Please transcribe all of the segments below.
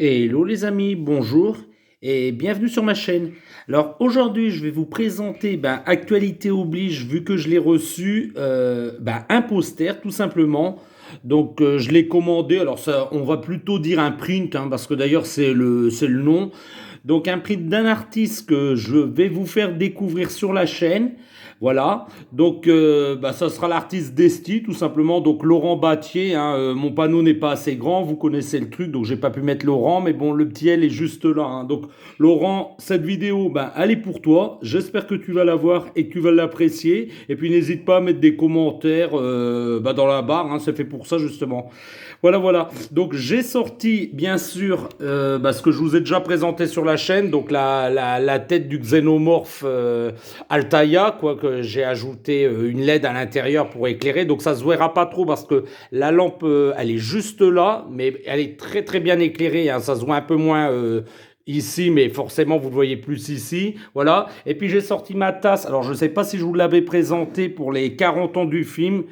Hello les amis, bonjour et bienvenue sur ma chaîne. Alors aujourd'hui je vais vous présenter, actualité oblige, vu que je l'ai reçu, un poster tout simplement. Donc je l'ai commandé, alors ça on va plutôt dire un print, hein, parce que d'ailleurs c'est le nom. Donc un print d'un artiste que je vais vous faire découvrir sur la chaîne. Voilà, donc ça sera l'artiste d'Esti tout simplement, donc Laurent Battier, hein, mon panneau n'est pas assez grand, vous connaissez le truc, donc j'ai pas pu mettre Laurent, mais bon, le petit L est juste là, hein. Donc Laurent, cette vidéo, elle est pour toi, j'espère que tu vas la voir et que tu vas l'apprécier, et puis n'hésite pas à mettre des commentaires dans la barre, hein, c'est fait pour ça justement. Voilà, voilà. Donc j'ai sorti bien sûr ce que je vous ai déjà présenté sur la chaîne, donc la tête du xénomorphe Altaïa, quoi, que j'ai ajouté une LED à l'intérieur pour éclairer. Donc ça se verra pas trop parce que la lampe, elle est juste là, mais elle est très très bien éclairée, hein. Ça se voit un peu moins ici, mais forcément vous le voyez plus ici. Voilà. Et puis j'ai sorti ma tasse. Alors je ne sais pas si je vous l'avais présenté pour les 40 ans du film.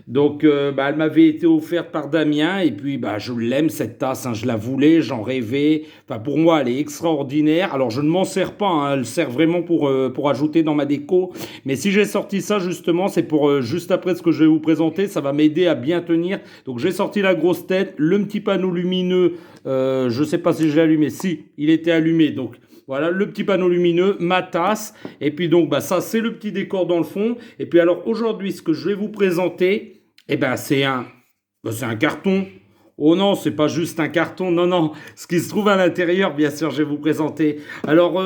Donc, elle m'avait été offerte par Damien et puis je l'aime cette tasse, hein, je la voulais, j'en rêvais. Enfin, pour moi, elle est extraordinaire. Alors, je ne m'en sers pas, hein, elle sert vraiment pour ajouter dans ma déco. Mais si j'ai sorti ça justement, c'est pour juste après ce que je vais vous présenter, ça va m'aider à bien tenir. Donc, j'ai sorti la grosse tête, le petit panneau lumineux. Je ne sais pas si je l'ai allumé. Si, il était allumé. Donc, voilà, le petit panneau lumineux, ma tasse. Et puis donc, ça, c'est le petit décor dans le fond. Et puis alors, aujourd'hui, ce que je vais vous présenter, c'est un carton. Oh non, c'est pas juste un carton, non, non. Ce qui se trouve à l'intérieur, bien sûr, je vais vous présenter. Alors,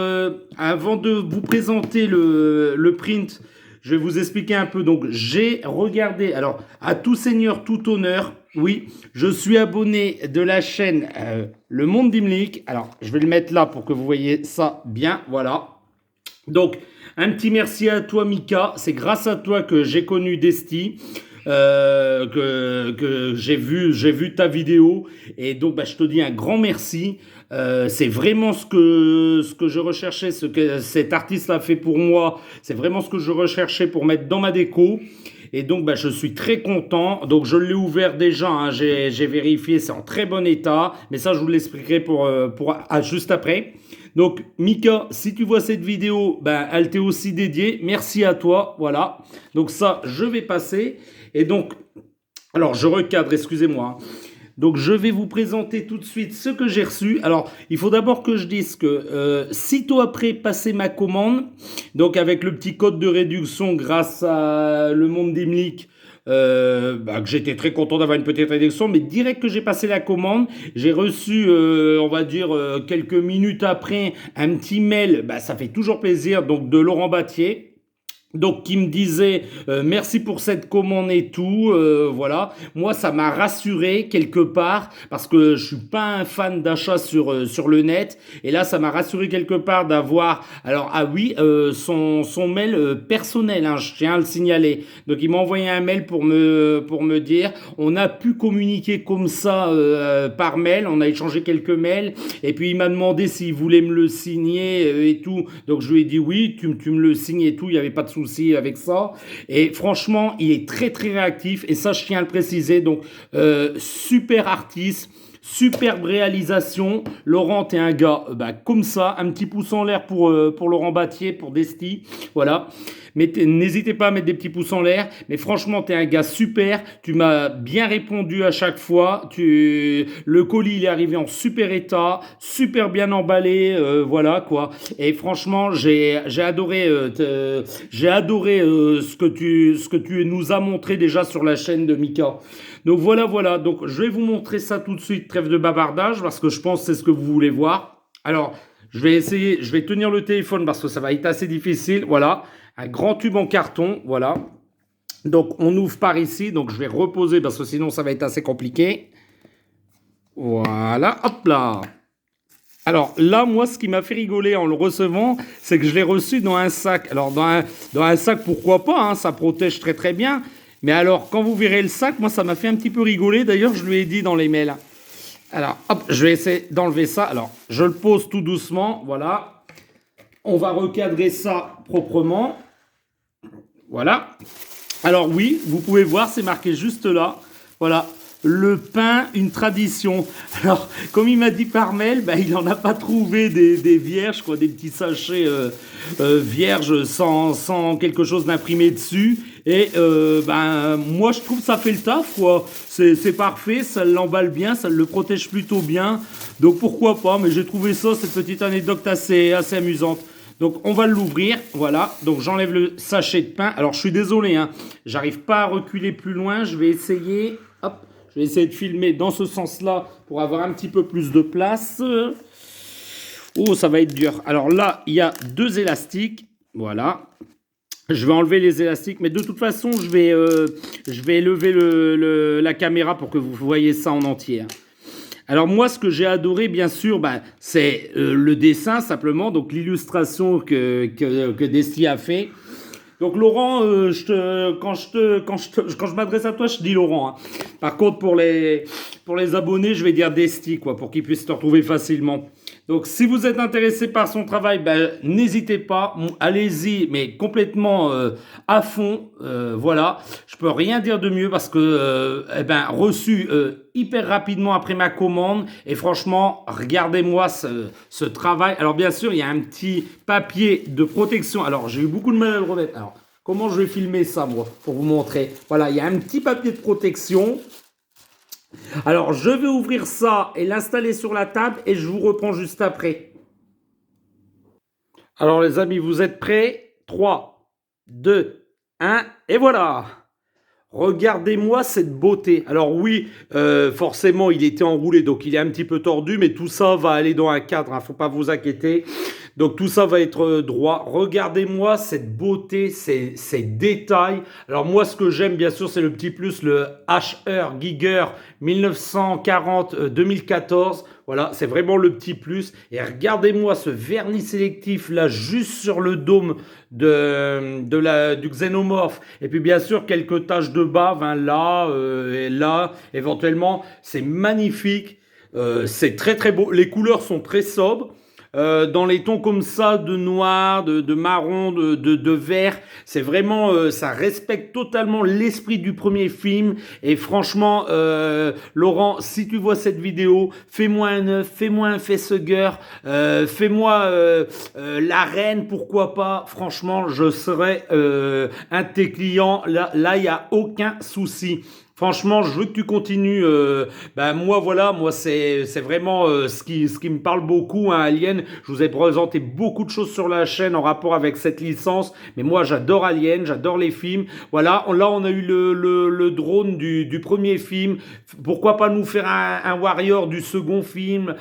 avant de vous présenter le print, je vais vous expliquer un peu. Donc, j'ai regardé, alors, à tout seigneur, tout honneur, oui, je suis abonné de la chaîne Le Monde d'Imlik. Alors, je vais le mettre là pour que vous voyez ça bien, voilà. Donc, un petit merci à toi, Mika. C'est grâce à toi que j'ai connu Desti. Que j'ai vu ta vidéo et donc je te dis un grand merci. C'est vraiment ce que je recherchais, ce que cet artiste a fait pour moi. C'est vraiment ce que je recherchais pour mettre dans ma déco. Et donc, je suis très content. Donc, je l'ai ouvert déjà, hein, j'ai vérifié, c'est en très bon état. Mais ça, je vous l'expliquerai juste après. Donc, Mika, si tu vois cette vidéo, elle t'est aussi dédiée. Merci à toi. Voilà. Donc, ça, je vais passer. Et donc, alors, je recadre, excusez-moi, hein. Donc, je vais vous présenter tout de suite ce que j'ai reçu. Alors, il faut d'abord que je dise que sitôt après passer ma commande, donc avec le petit code de réduction grâce à Le Monde d'Imlik, que j'étais très content d'avoir une petite réduction, mais direct que j'ai passé la commande, j'ai reçu, on va dire, quelques minutes après, un petit mail, ça fait toujours plaisir, donc de Laurent Battier. Donc qui me disait merci pour cette commande et tout, voilà. Moi ça m'a rassuré quelque part parce que je suis pas un fan d'achat sur le net et là ça m'a rassuré quelque part d'avoir alors ah oui son mail personnel, hein, je tiens à le signaler. Donc il m'a envoyé un mail pour me dire on a pu communiquer comme ça par mail, on a échangé quelques mails et puis il m'a demandé s'il voulait me le signer et tout. Donc je lui ai dit oui, tu me le signes et tout, il y avait pas de souci avec ça. Et franchement, il est très très réactif et ça je tiens à le préciser. Donc super artiste. Superbe réalisation. Laurent, t'es un gars comme ça. Un petit pouce en l'air pour Laurent Battier, pour Desti. Voilà. Mais n'hésitez pas à mettre des petits pouces en l'air. Mais franchement, t'es un gars super. Tu m'as bien répondu à chaque fois. Le colis, il est arrivé en super état. Super bien emballé. Voilà, quoi. Et franchement, j'ai adoré, ce que tu nous as montré déjà sur la chaîne de Mika. Donc voilà, voilà. Donc je vais vous montrer ça tout de suite, trêve de bavardage, parce que je pense que c'est ce que vous voulez voir. Alors, je vais tenir le téléphone parce que ça va être assez difficile. Voilà, un grand tube en carton, voilà. Donc on ouvre par ici, donc je vais reposer parce que sinon ça va être assez compliqué. Voilà, hop là. Alors là, moi, ce qui m'a fait rigoler en le recevant, c'est que je l'ai reçu dans un sac. Alors dans un sac, pourquoi pas, hein, ça protège très très bien. Mais alors, quand vous verrez le sac, moi, ça m'a fait un petit peu rigoler. D'ailleurs, je lui ai dit dans les mails. Alors, hop, je vais essayer d'enlever ça. Alors, je le pose tout doucement, voilà. On va recadrer ça proprement. Voilà. Alors oui, vous pouvez voir, c'est marqué juste là. Voilà. le pain, une tradition. Alors, comme il m'a dit par mail, ben, il n'en a pas trouvé des vierges, quoi, des petits sachets vierges sans quelque chose d'imprimé dessus. Et ben, moi, je trouve que ça fait le taf, quoi. C'est parfait, ça l'emballe bien, ça le protège plutôt bien. Donc pourquoi pas, mais j'ai trouvé ça, cette petite anecdote assez amusante. Donc on va l'ouvrir, voilà. Donc j'enlève le sachet de pain. Alors je suis désolé, hein, j'arrive pas à reculer plus loin. Je vais essayer, hop, je vais essayer de filmer dans ce sens-là pour avoir un petit peu plus de place. Oh, ça va être dur. Alors là, il y a deux élastiques, voilà. Je vais enlever les élastiques, mais de toute façon, je vais lever la caméra pour que vous voyez ça en entier, hein. Alors moi, ce que j'ai adoré, bien sûr, bah, c'est le dessin simplement, donc l'illustration que Desti a fait. Donc Laurent, quand je m'adresse à toi, je dis Laurent, hein. Par contre, pour les abonnés, je vais dire Desti, quoi, pour qu'ils puissent te retrouver facilement. Donc si vous êtes intéressé par son travail, ben, n'hésitez pas, allez-y, mais complètement à fond, voilà. Je peux rien dire de mieux parce que eh ben, reçu hyper rapidement après ma commande et franchement, regardez-moi ce travail. Alors bien sûr, il y a un petit papier de protection. Alors j'ai eu beaucoup de mal à le remettre. Alors comment je vais filmer ça, moi, pour vous montrer? Voilà, il y a un petit papier de protection. Alors, je vais ouvrir ça et l'installer sur la table et je vous reprends juste après. Alors, les amis, vous êtes prêts? 3, 2, 1, et voilà! Regardez-moi cette beauté. Alors oui, forcément, il était enroulé, donc il est un petit peu tordu, mais tout ça va aller dans un cadre, hein, faut pas vous inquiéter. Donc tout ça va être droit. Regardez-moi cette beauté, ces détails. Alors moi, ce que j'aime, bien sûr, c'est le petit plus, le HR Giger 1940-2014. Voilà, c'est vraiment le petit plus. Et regardez-moi ce vernis sélectif là, juste sur le dôme du xénomorphe. Et puis bien sûr, quelques taches de bave, hein, là et là, éventuellement. C'est magnifique. C'est très très beau. Les couleurs sont très sobres. Dans les tons comme ça, de noir, de marron, de vert, c'est vraiment, ça respecte totalement l'esprit du premier film. Et franchement, Laurent, si tu vois cette vidéo, fais-moi un œuf, fais-moi un facehugger, fais-moi la reine, pourquoi pas. Franchement, je serai un de tes clients. Là, il y a aucun souci. Franchement, je veux que tu continues. Ben moi, voilà, moi c'est vraiment ce qui me parle beaucoup, hein, Alien. Je vous ai présenté beaucoup de choses sur la chaîne en rapport avec cette licence, mais moi j'adore Alien, j'adore les films. Voilà, là on a eu le drone du premier film. Pourquoi pas nous faire un Warrior du second film,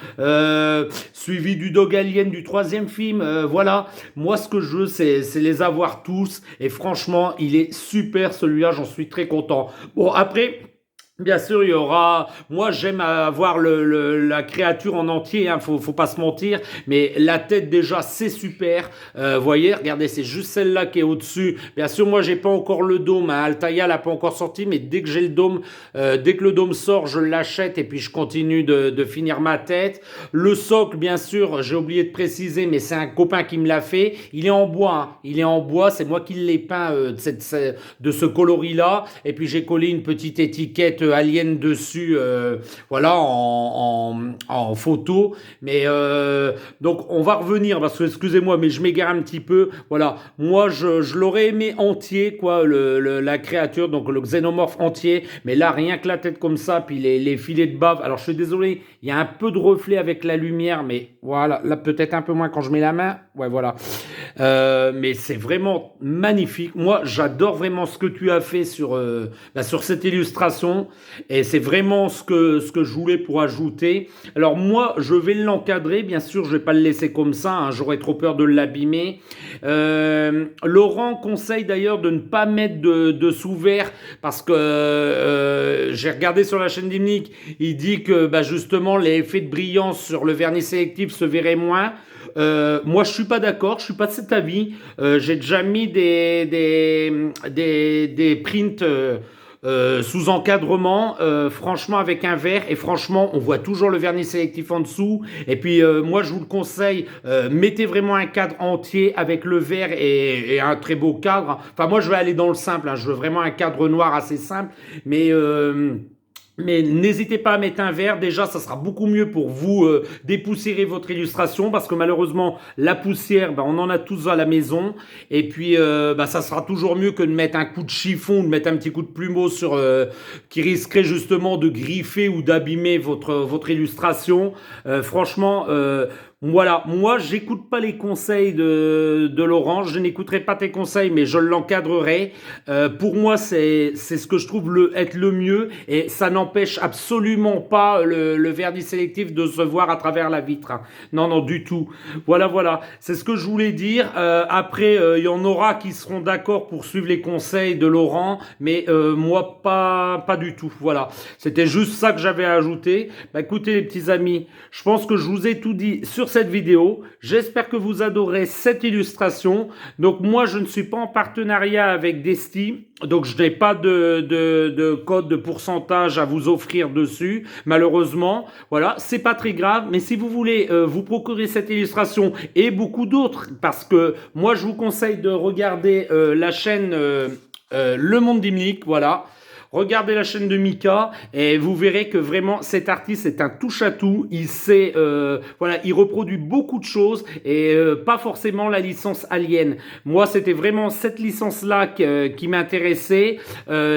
suivi du Dog Alien du troisième film. Voilà, moi ce que je veux, c'est les avoir tous. Et franchement, il est super celui-là, j'en suis très content. Bon, après. Bien sûr, il y aura. Moi, j'aime avoir la créature en entier. Hein, faut pas se mentir. Mais la tête déjà, c'est super. Voyez, regardez, c'est juste celle-là qui est au-dessus. Bien sûr, moi, j'ai pas encore le dôme. Hein, Altaïa l'a pas encore sorti, mais dès que j'ai le dôme, dès que le dôme sort, je l'achète et puis je continue de finir ma tête. Le socle, bien sûr, j'ai oublié de préciser, mais c'est un copain qui me l'a fait. Il est en bois. Hein, il est en bois. C'est moi qui l'ai peint de ce coloris-là. Et puis j'ai collé une petite étiquette Alien dessus, voilà, en photo. Mais donc on va revenir parce que excusez-moi, mais je m'égare un petit peu. Voilà, moi je l'aurais aimé entier, quoi, la créature, donc le xénomorphe entier. Mais là, rien que la tête comme ça, puis les filets de bave. Alors je suis désolé, il y a un peu de reflet avec la lumière, mais voilà, là peut-être un peu moins quand je mets la main. Ouais, voilà. Mais c'est vraiment magnifique. Moi, j'adore vraiment ce que tu as fait sur cette illustration. Et c'est vraiment ce que je voulais pour ajouter. Alors moi, je vais l'encadrer. Bien sûr, je vais pas le laisser comme ça, hein, j'aurais trop peur de l'abîmer. Laurent conseille d'ailleurs de ne pas mettre de sous-verre parce que j'ai regardé sur la chaîne d'Imnic. Il dit que justement, les effets de brillance sur le vernis sélectif se verraient moins. Moi, je suis pas d'accord, je suis pas de cet avis. J'ai déjà mis des prints sous encadrement, franchement avec un verre, et franchement on voit toujours le vernis sélectif en dessous. Et puis moi je vous le conseille, mettez vraiment un cadre entier avec le verre et un très beau cadre. Enfin moi je vais aller dans le simple, hein, je veux vraiment un cadre noir assez simple, mais Mais n'hésitez pas à mettre un vert, déjà ça sera beaucoup mieux pour vous dépoussiérer votre illustration parce que malheureusement la poussière, on en a tous à la maison et puis ça sera toujours mieux que de mettre un coup de chiffon ou de mettre un petit coup de plumeau sur qui risquerait justement de griffer ou d'abîmer votre illustration. Franchement, voilà, moi j'écoute pas les conseils de Laurent, je n'écouterai pas tes conseils mais je l'encadrerai. Pour moi c'est ce que je trouve être le mieux et ça n'empêche absolument pas le vernis sélectif de se voir à travers la vitre, hein. Non, non, du tout. Voilà, voilà, c'est ce que je voulais dire. Après, il y en aura qui seront d'accord pour suivre les conseils de Laurent, mais moi pas du tout. Voilà, c'était juste ça que j'avais à ajouter. Écoutez les petits amis, je pense que je vous ai tout dit sur cette vidéo. J'espère que vous adorez cette illustration. Donc moi, je ne suis pas en partenariat avec Desti, donc je n'ai pas de code de pourcentage à vous offrir dessus, malheureusement. Voilà, c'est pas très grave, mais si vous voulez vous procurer cette illustration et beaucoup d'autres, parce que moi, je vous conseille de regarder la chaîne Le Monde d'Imlik, voilà. Regardez la chaîne de Mika et vous verrez que vraiment cet artiste est un touche-à-tout. Il sait, voilà, il reproduit beaucoup de choses et pas forcément la licence Alien. Moi, c'était vraiment cette licence-là qui m'intéressait.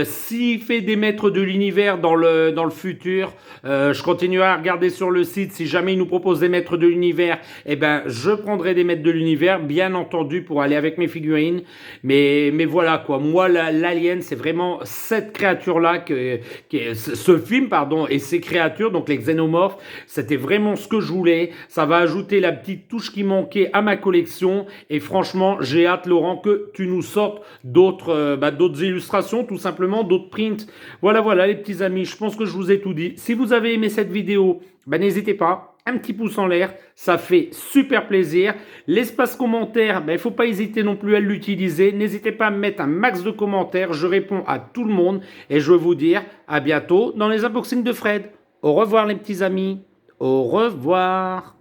S'il fait des maîtres de l'univers dans le futur, je continuerai à regarder sur le site. Si jamais il nous propose des maîtres de l'univers, eh ben, je prendrai des maîtres de l'univers, bien entendu, pour aller avec mes figurines. Mais voilà quoi. Moi, l'Alien, c'est vraiment cette créature là ce film pardon et ces créatures donc les xénomorphes, c'était vraiment ce que je voulais. Ça va ajouter la petite touche qui manquait à ma collection et franchement j'ai hâte Laurent que tu nous sortes d'autres illustrations, tout simplement d'autres prints. Voilà les petits amis, je pense que je vous ai tout dit. Si vous avez aimé cette vidéo, n'hésitez pas, un petit pouce en l'air, ça fait super plaisir. L'espace commentaire, il ne faut pas hésiter non plus à l'utiliser. N'hésitez pas à me mettre un max de commentaires, je réponds à tout le monde. Et je veux vous dire à bientôt dans les unboxings de Fred. Au revoir les petits amis, au revoir.